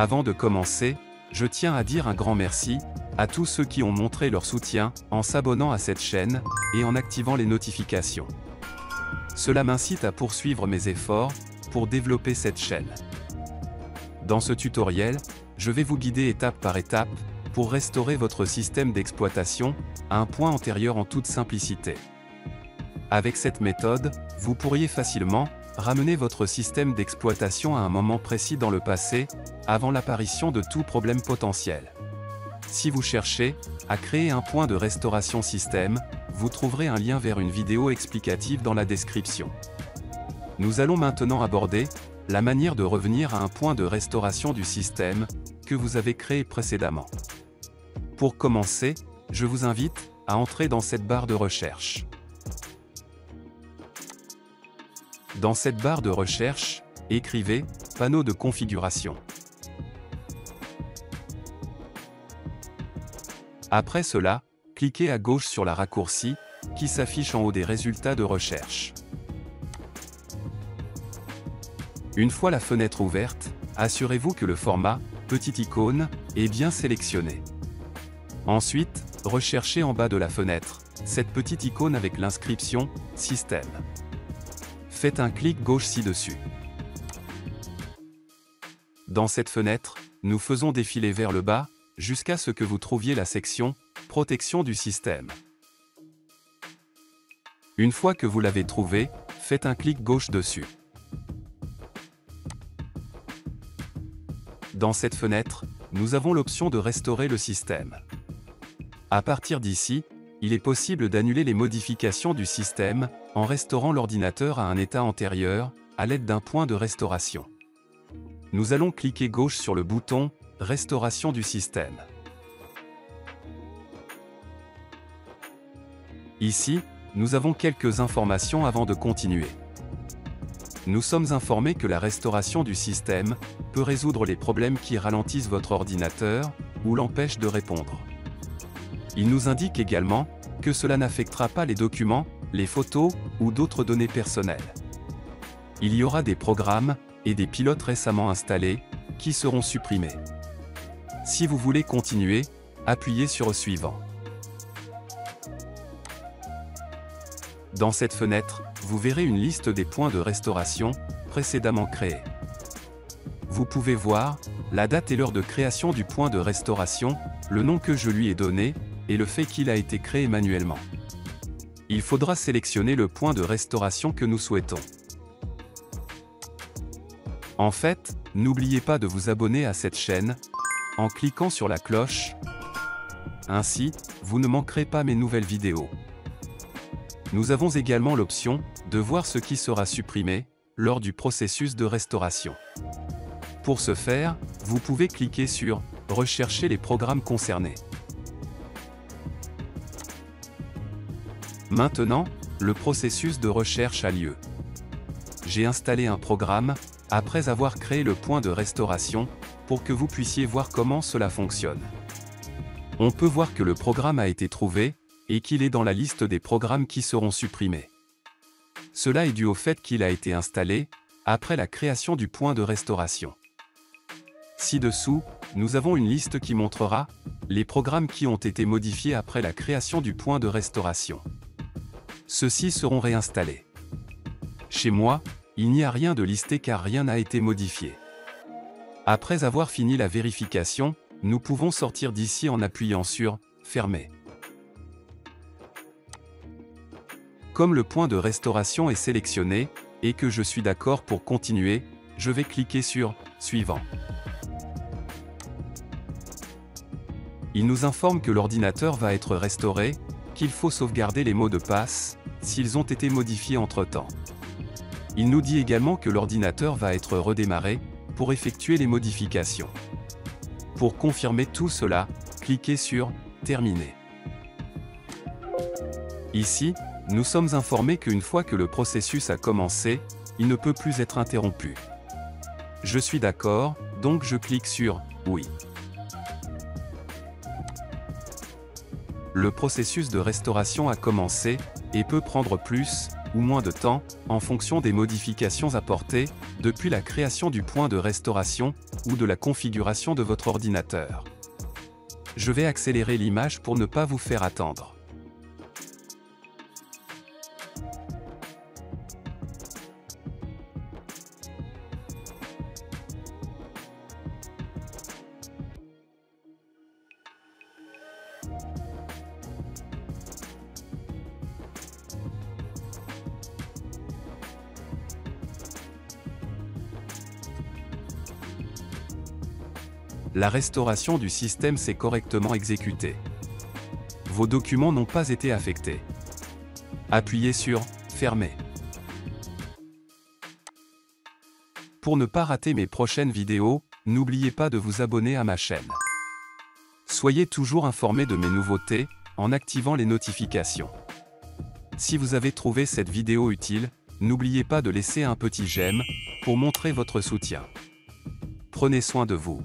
Avant de commencer, je tiens à dire un grand merci à tous ceux qui ont montré leur soutien en s'abonnant à cette chaîne et en activant les notifications. Cela m'incite à poursuivre mes efforts pour développer cette chaîne. Dans ce tutoriel, je vais vous guider étape par étape pour restaurer votre système d'exploitation à un point antérieur en toute simplicité. Avec cette méthode, vous pourriez facilement ramener votre système d'exploitation à un moment précis dans le passé, avant l'apparition de tout problème potentiel. Si vous cherchez à créer un point de restauration système, vous trouverez un lien vers une vidéo explicative dans la description. Nous allons maintenant aborder la manière de revenir à un point de restauration du système que vous avez créé précédemment. Pour commencer, je vous invite à entrer dans cette barre de recherche. Dans cette barre de recherche, écrivez « Panneau de configuration ». Après cela, cliquez à gauche sur la raccourci qui s'affiche en haut des résultats de recherche. Une fois la fenêtre ouverte, assurez-vous que le format « Petite icône » est bien sélectionné. Ensuite, recherchez en bas de la fenêtre cette petite icône avec l'inscription « Système ». Faites un clic gauche ci-dessus. Dans cette fenêtre, nous faisons défiler vers le bas, jusqu'à ce que vous trouviez la section « Protection du système ». Une fois que vous l'avez trouvé, faites un clic gauche dessus. Dans cette fenêtre, nous avons l'option de restaurer le système. À partir d'ici, il est possible d'annuler les modifications du système en restaurant l'ordinateur à un état antérieur à l'aide d'un point de restauration. Nous allons cliquer gauche sur le bouton « Restauration du système ». Ici, nous avons quelques informations avant de continuer. Nous sommes informés que la restauration du système peut résoudre les problèmes qui ralentissent votre ordinateur ou l'empêchent de répondre. Il nous indique également que cela n'affectera pas les documents, les photos ou d'autres données personnelles. Il y aura des programmes et des pilotes récemment installés qui seront supprimés. Si vous voulez continuer, appuyez sur « Suivant ». Dans cette fenêtre, vous verrez une liste des points de restauration précédemment créés. Vous pouvez voir la date et l'heure de création du point de restauration, le nom que je lui ai donné, et le fait qu'il a été créé manuellement. Il faudra sélectionner le point de restauration que nous souhaitons. En fait, n'oubliez pas de vous abonner à cette chaîne en cliquant sur la cloche. Ainsi, vous ne manquerez pas mes nouvelles vidéos. Nous avons également l'option de voir ce qui sera supprimé lors du processus de restauration. Pour ce faire, vous pouvez cliquer sur « Rechercher les programmes concernés ». Maintenant, le processus de recherche a lieu. J'ai installé un programme, après avoir créé le point de restauration, pour que vous puissiez voir comment cela fonctionne. On peut voir que le programme a été trouvé, et qu'il est dans la liste des programmes qui seront supprimés. Cela est dû au fait qu'il a été installé, après la création du point de restauration. Ci-dessous, nous avons une liste qui montrera les programmes qui ont été modifiés après la création du point de restauration. Ceux-ci seront réinstallés. Chez moi, il n'y a rien de listé car rien n'a été modifié. Après avoir fini la vérification, nous pouvons sortir d'ici en appuyant sur « Fermer ». Comme le point de restauration est sélectionné, et que je suis d'accord pour continuer, je vais cliquer sur « Suivant ». Il nous informe que l'ordinateur va être restauré, qu'il faut sauvegarder les mots de passe, s'ils ont été modifiés entre-temps. Il nous dit également que l'ordinateur va être redémarré, pour effectuer les modifications. Pour confirmer tout cela, cliquez sur « Terminer ». Ici, nous sommes informés qu'une fois que le processus a commencé, il ne peut plus être interrompu. Je suis d'accord, donc je clique sur « Oui ». Le processus de restauration a commencé, et peut prendre plus ou moins de temps, en fonction des modifications apportées, depuis la création du point de restauration, ou de la configuration de votre ordinateur. Je vais accélérer l'image pour ne pas vous faire attendre. La restauration du système s'est correctement exécutée. Vos documents n'ont pas été affectés. Appuyez sur « Fermer ». Pour ne pas rater mes prochaines vidéos, n'oubliez pas de vous abonner à ma chaîne. Soyez toujours informés de mes nouveautés, en activant les notifications. Si vous avez trouvé cette vidéo utile, n'oubliez pas de laisser un petit j'aime, pour montrer votre soutien. Prenez soin de vous.